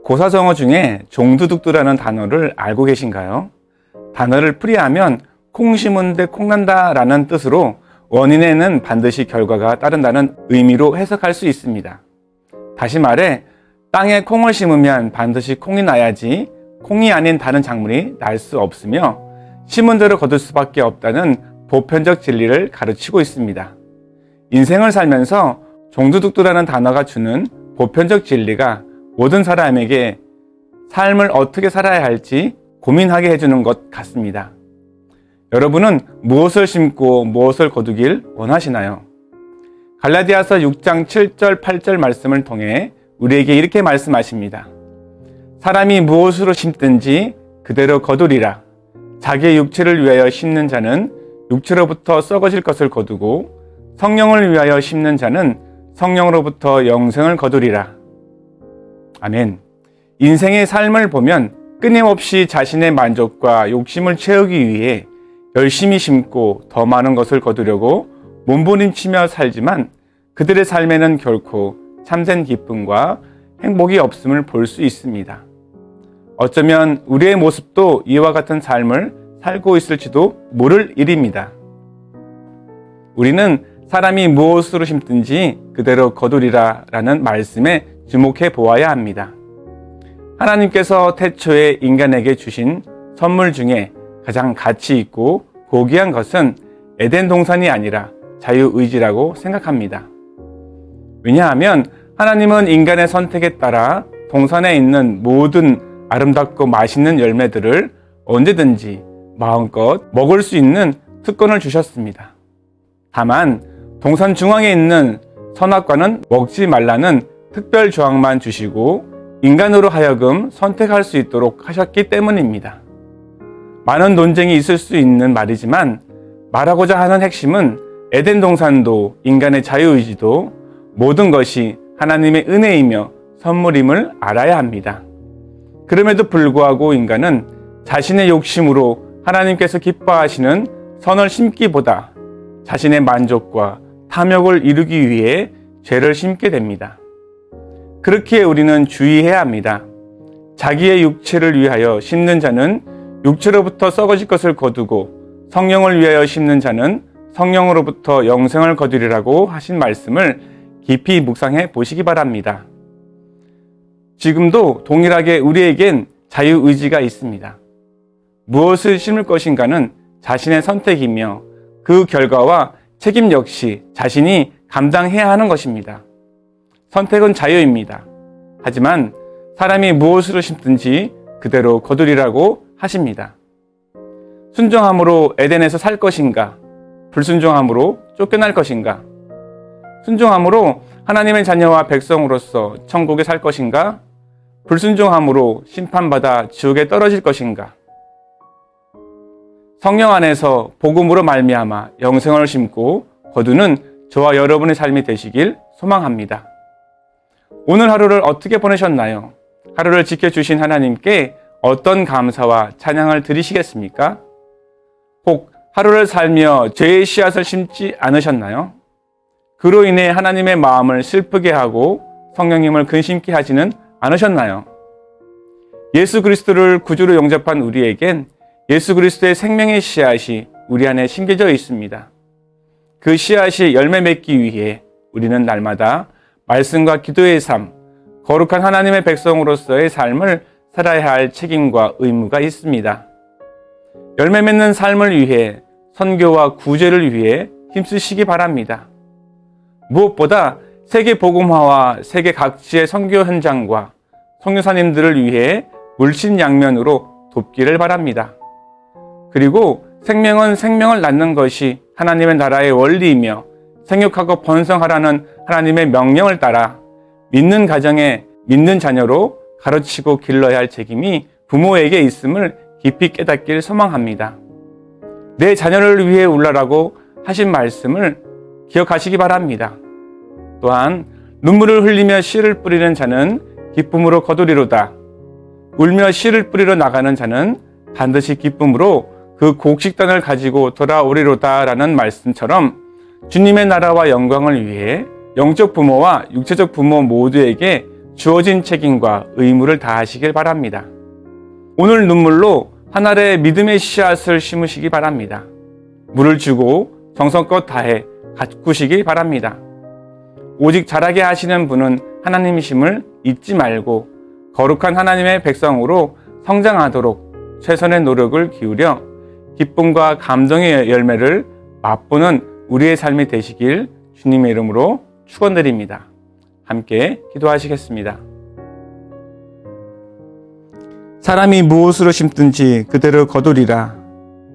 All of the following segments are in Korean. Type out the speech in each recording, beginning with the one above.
고사성어 중에 종두둑두라는 단어를 알고 계신가요? 단어를 풀이하면 콩 심은 데 콩난다 라는 뜻으로 원인에는 반드시 결과가 따른다는 의미로 해석할 수 있습니다. 다시 말해 땅에 콩을 심으면 반드시 콩이 나야지 콩이 아닌 다른 작물이 날 수 없으며 심은 대로 거둘 수밖에 없다는 보편적 진리를 가르치고 있습니다. 인생을 살면서 종두둑두라는 단어가 주는 보편적 진리가 모든 사람에게 삶을 어떻게 살아야 할지 고민하게 해주는 것 같습니다. 여러분은 무엇을 심고 무엇을 거두길 원하시나요? 갈라디아서 6장 7절 8절 말씀을 통해 우리에게 이렇게 말씀하십니다. 사람이 무엇으로 심든지 그대로 거두리라. 자기의 육체를 위하여 심는 자는 육체로부터 썩어질 것을 거두고 성령을 위하여 심는 자는 성령으로부터 영생을 거두리라. 아멘. 인생의 삶을 보면 끊임없이 자신의 만족과 욕심을 채우기 위해 열심히 심고 더 많은 것을 거두려고 몸부림치며 살지만 그들의 삶에는 결코 참된 기쁨과 행복이 없음을 볼 수 있습니다. 어쩌면 우리의 모습도 이와 같은 삶을 살고 있을지도 모를 일입니다. 우리는 사람이 무엇으로 심든지 그대로 거두리라 라는 말씀에 주목해 보아야 합니다. 하나님께서 태초에 인간에게 주신 선물 중에 가장 가치 있고 고귀한 것은 에덴 동산이 아니라 자유의지라고 생각합니다. 왜냐하면 하나님은 인간의 선택에 따라 동산에 있는 모든 아름답고 맛있는 열매들을 언제든지 마음껏 먹을 수 있는 특권을 주셨습니다. 다만 동산 중앙에 있는 선악과는 먹지 말라는 특별 조항만 주시고 인간으로 하여금 선택할 수 있도록 하셨기 때문입니다. 많은 논쟁이 있을 수 있는 말이지만 말하고자 하는 핵심은 에덴 동산도 인간의 자유의지도 모든 것이 하나님의 은혜이며 선물임을 알아야 합니다. 그럼에도 불구하고 인간은 자신의 욕심으로 하나님께서 기뻐하시는 선을 심기보다 자신의 만족과 탐욕을 이루기 위해 죄를 심게 됩니다. 그렇기에 우리는 주의해야 합니다. 자기의 육체를 위하여 심는 자는 육체로부터 썩어질 것을 거두고 성령을 위하여 심는 자는 성령으로부터 영생을 거두리라고 하신 말씀을 깊이 묵상해 보시기 바랍니다. 지금도 동일하게 우리에겐 자유의지가 있습니다. 무엇을 심을 것인가는 자신의 선택이며 그 결과와 책임 역시 자신이 감당해야 하는 것입니다. 선택은 자유입니다. 하지만 사람이 무엇으로 심든지 그대로 거두리라고 하십니다. 순종함으로 에덴에서 살 것인가? 불순종함으로 쫓겨날 것인가? 순종함으로 하나님의 자녀와 백성으로서 천국에 살 것인가? 불순종함으로 심판받아 지옥에 떨어질 것인가? 성령 안에서 복음으로 말미암아 영생을 심고 거두는 저와 여러분의 삶이 되시길 소망합니다. 오늘 하루를 어떻게 보내셨나요? 하루를 지켜주신 하나님께 어떤 감사와 찬양을 드리시겠습니까? 혹 하루를 살며 죄의 씨앗을 심지 않으셨나요? 그로 인해 하나님의 마음을 슬프게 하고 성령님을 근심케 하지는 않으셨나요? 예수 그리스도를 구주로 영접한 우리에겐 예수 그리스도의 생명의 씨앗이 우리 안에 심겨져 있습니다. 그 씨앗이 열매 맺기 위해 우리는 날마다 말씀과 기도의 삶, 거룩한 하나님의 백성으로서의 삶을 살아야 할 책임과 의무가 있습니다. 열매 맺는 삶을 위해 선교와 구제를 위해 힘쓰시기 바랍니다. 무엇보다 세계 복음화와 세계 각지의 선교 현장과 선교사님들을 위해 물심양면으로 돕기를 바랍니다. 그리고 생명은 생명을 낳는 것이 하나님의 나라의 원리이며 생육하고 번성하라는 하나님의 명령을 따라 믿는 가정에 믿는 자녀로 가르치고 길러야 할 책임이 부모에게 있음을 깊이 깨닫길 소망합니다. 내 자녀를 위해 울라라고 하신 말씀을 기억하시기 바랍니다. 또한 눈물을 흘리며 씨를 뿌리는 자는 기쁨으로 거두리로다. 울며 씨를 뿌리러 나가는 자는 반드시 기쁨으로 그 곡식단을 가지고 돌아오리로다 라는 말씀처럼 주님의 나라와 영광을 위해 영적 부모와 육체적 부모 모두에게 주어진 책임과 의무를 다하시길 바랍니다. 오늘 눈물로 한 알의 믿음의 씨앗을 심으시기 바랍니다. 물을 주고 정성껏 다해 가꾸시기 바랍니다. 오직 자라게 하시는 분은 하나님이심을 잊지 말고 거룩한 하나님의 백성으로 성장하도록 최선의 노력을 기울여 기쁨과 감동의 열매를 맛보는 우리의 삶이 되시길 주님의 이름으로 축원드립니다. 함께 기도하시겠습니다. 사람이 무엇으로 심든지 그대로 거두리라.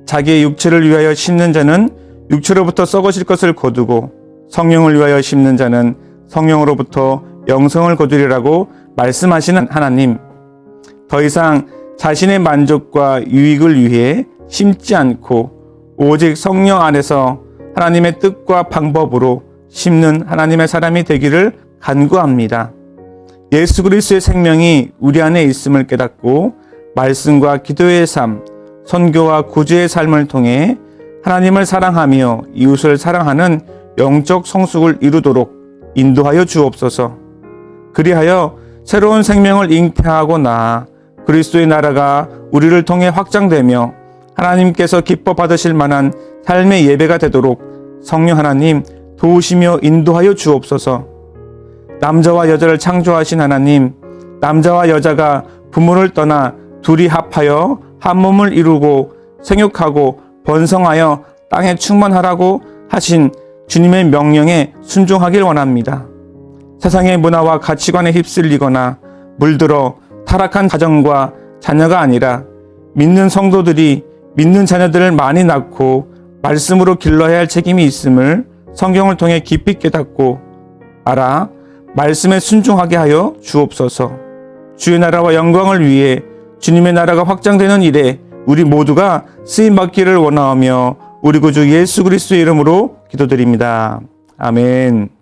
자기의 육체를 위하여 심는 자는 육체로부터 썩어질 것을 거두고 성령을 위하여 심는 자는 성령으로부터 영생을 거두리라고 말씀하시는 하나님. 더 이상 자신의 만족과 유익을 위해 심지 않고 오직 성령 안에서 하나님의 뜻과 방법으로 심는 하나님의 사람이 되기를 간구합니다. 예수 그리스도의 생명이 우리 안에 있음을 깨닫고 말씀과 기도의 삶, 선교와 구주의 삶을 통해 하나님을 사랑하며 이웃을 사랑하는 영적 성숙을 이루도록 인도하여 주옵소서. 그리하여 새로운 생명을 잉태하고 나아 그리스도의 나라가 우리를 통해 확장되며 하나님께서 기뻐 받으실 만한 삶의 예배가 되도록 성령 하나님 도우시며 인도하여 주옵소서. 남자와 여자를 창조하신 하나님, 남자와 여자가 부모를 떠나 둘이 합하여 한 몸을 이루고 생육하고 번성하여 땅에 충만하라고 하신 주님의 명령에 순종하길 원합니다. 세상의 문화와 가치관에 휩쓸리거나 물들어 타락한 가정과 자녀가 아니라 믿는 성도들이 믿는 자녀들을 많이 낳고 말씀으로 길러야 할 책임이 있음을 성경을 통해 깊이 깨닫고 알아 말씀에 순종하게 하여 주옵소서. 주의 나라와 영광을 위해 주님의 나라가 확장되는 일에 우리 모두가 쓰임받기를 원하며 우리 구주 예수 그리스도의 이름으로 기도드립니다. 아멘.